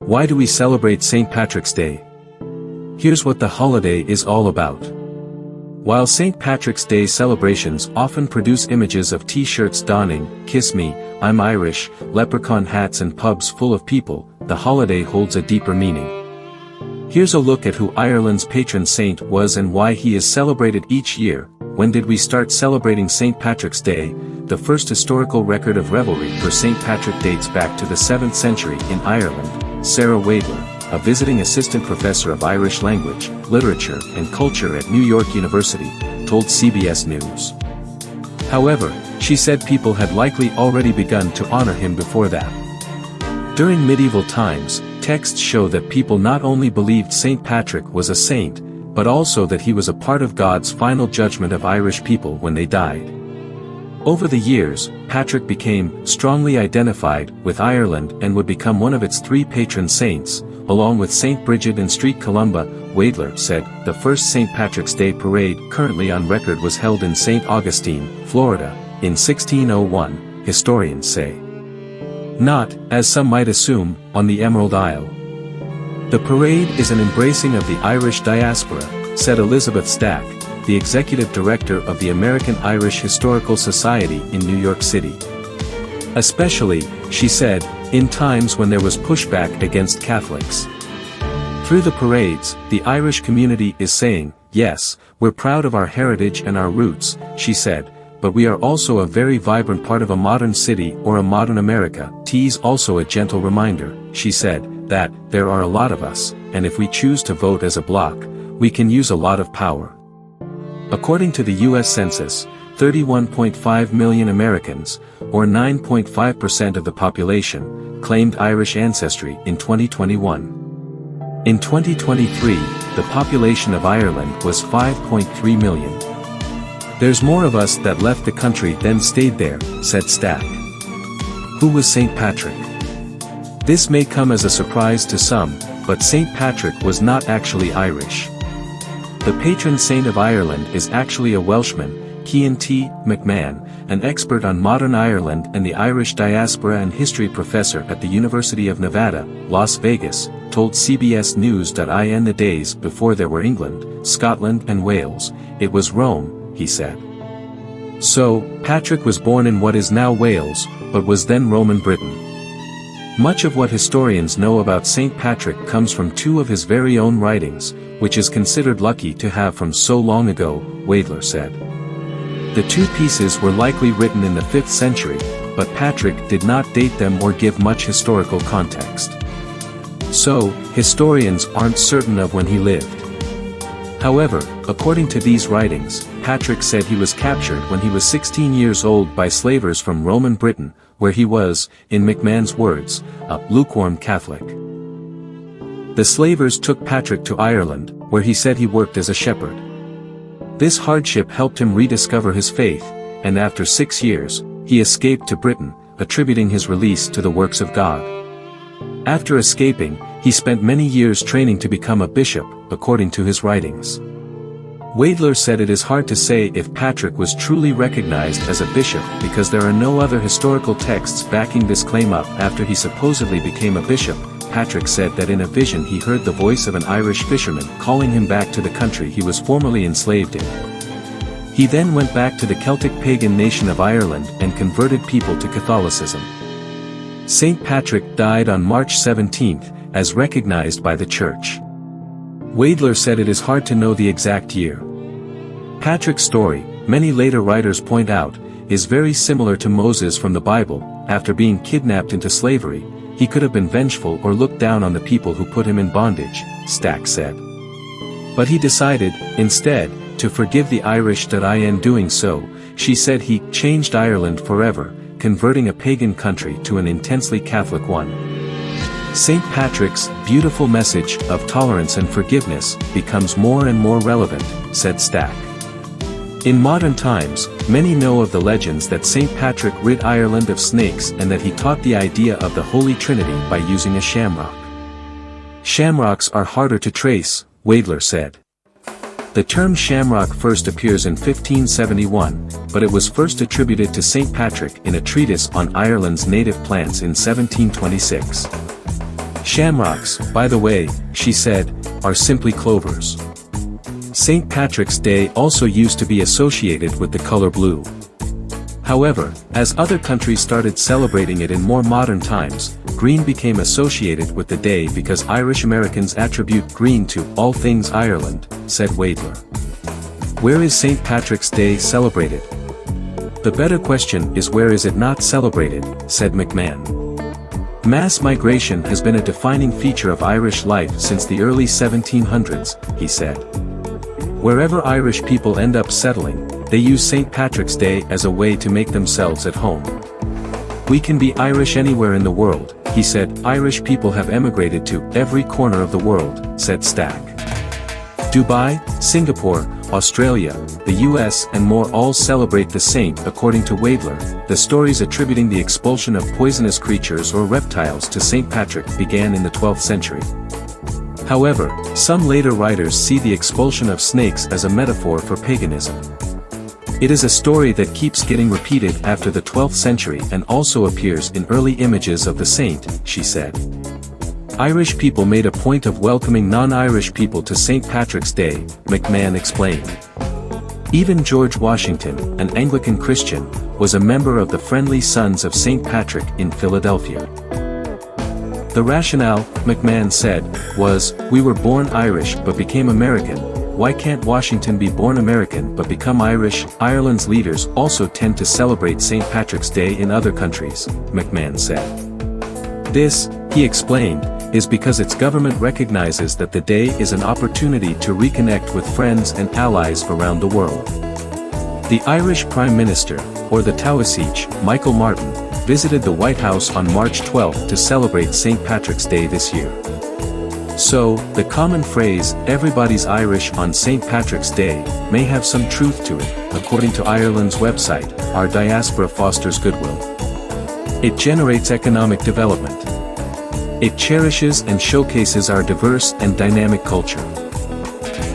Why do we celebrate St. Patrick's Day? Here's what the holiday is all about. While St. Patrick's Day celebrations often produce images of t-shirts donning, "Kiss Me, I'm Irish," leprechaun hats and pubs full of people, the holiday holds a deeper meaning. Here's a look at who Ireland's patron saint was and why he is celebrated each year. When did we start celebrating St. Patrick's Day? The first historical record of revelry for St. Patrick dates back to the 7th century in Ireland. Sarah Wadler, a visiting assistant professor of Irish language, literature, and culture at New York University, told CBS News. However, she said people had likely already begun to honor him before that. During medieval times, texts show that people not only believed St. Patrick was a saint, but also that he was a part of God's final judgment of Irish people when they died. Over the years, Patrick became strongly identified with Ireland and would become one of its 3 patron saints, along with St. Bridget and St. Columba. Wadler said, the first St. Patrick's Day parade currently on record was held in St. Augustine, Florida, in 1601, historians say. Not, as some might assume, on the Emerald Isle. The parade is an embracing of the Irish diaspora, said Elizabeth Stack, the executive director of the American Irish Historical Society in New York City. Especially, she said, in times when there was pushback against Catholics. Through the parades, the Irish community is saying, yes, we're proud of our heritage and our roots, she said, but we are also a very vibrant part of a modern city or a modern America. T's also a gentle reminder, she said, that there are a lot of us, and if we choose to vote as a bloc, we can use a lot of power. According to the U.S. Census, 31.5 million Americans, or 9.5% of the population, claimed Irish ancestry in 2021. In 2023, the population of Ireland was 5.3 million. There's more of us that left the country than stayed there, said Stack. Who was St. Patrick? This may come as a surprise to some, but St. Patrick was not actually Irish. The patron saint of Ireland is actually a Welshman, Cian T. McMahon, an expert on modern Ireland and the Irish diaspora and history professor at the University of Nevada, Las Vegas, told CBS News.in the days before there were England, Scotland and Wales, it was Rome, he said. So, Patrick was born in what is now Wales, but was then Roman Britain. Much of what historians know about St. Patrick comes from 2 of his very own writings, which is considered lucky to have from so long ago, Wadler said. The 2 pieces were likely written in the 5th century, but Patrick did not date them or give much historical context. So, historians aren't certain of when he lived. However, according to these writings, Patrick said he was captured when he was 16 years old by slavers from Roman Britain, where he was, in McMahon's words, a lukewarm Catholic. The slavers took Patrick to Ireland, where he said he worked as a shepherd. This hardship helped him rediscover his faith, and after 6 years, he escaped to Britain, attributing his release to the works of God. After escaping, he spent many years training to become a bishop, according to his writings. Wadler said it is hard to say if Patrick was truly recognized as a bishop because there are no other historical texts backing this claim up. After he supposedly became a bishop, Patrick said that in a vision he heard the voice of an Irish fisherman calling him back to the country he was formerly enslaved in. He then went back to the Celtic pagan nation of Ireland and converted people to Catholicism. St. Patrick died on March 17th, as recognized by the Church. Wadler said it is hard to know the exact year. Patrick's story, many later writers point out, is very similar to Moses from the Bible. After being kidnapped into slavery, he could have been vengeful or looked down on the people who put him in bondage, Stack said. But he decided, instead, to forgive the Irish. In doing so, she said he changed Ireland forever, converting a pagan country to an intensely Catholic one. St. Patrick's beautiful message of tolerance and forgiveness becomes more and more relevant, said Stack. In modern times, many know of the legends that St. Patrick rid Ireland of snakes and that he taught the idea of the Holy Trinity by using a shamrock. Shamrocks are harder to trace, Wadler said. The term shamrock first appears in 1571, but it was first attributed to St. Patrick in a treatise on Ireland's native plants in 1726. Shamrocks, by the way, she said, are simply clovers. St. Patrick's Day also used to be associated with the color blue. However, as other countries started celebrating it in more modern times, green became associated with the day because Irish Americans attribute green to all things Ireland, said Wadler. Where is St. Patrick's Day celebrated? The better question is where is it not celebrated, said McMahon. Mass migration has been a defining feature of Irish life since the early 1700s, he said. Wherever Irish people end up settling, they use St. Patrick's Day as a way to make themselves at home. We can be Irish anywhere in the world, he said. Irish people have emigrated to every corner of the world, said Stack. Dubai, Singapore, Australia, the US and more all celebrate the saint. According to Wadler, the stories attributing the expulsion of poisonous creatures or reptiles to St. Patrick began in the 12th century. However, some later writers see the expulsion of snakes as a metaphor for paganism. It is a story that keeps getting repeated after the 12th century and also appears in early images of the saint, she said. Irish people made a point of welcoming non-Irish people to St. Patrick's Day, McMahon explained. Even George Washington, an Anglican Christian, was a member of the Friendly Sons of St. Patrick in Philadelphia. The rationale, McMahon said, was, we were born Irish but became American. Why can't Washington be born American but become Irish? Ireland's leaders also tend to celebrate St. Patrick's Day in other countries, McMahon said. This, he explained, is because its government recognizes that the day is an opportunity to reconnect with friends and allies around the world. The Irish Prime Minister, or the Taoiseach, Michael Martin, visited the White House on March 12 to celebrate St. Patrick's Day this year. So, the common phrase, everybody's Irish on St. Patrick's Day, may have some truth to it. According to Ireland's website, our diaspora fosters goodwill. It generates economic development. It cherishes and showcases our diverse and dynamic culture.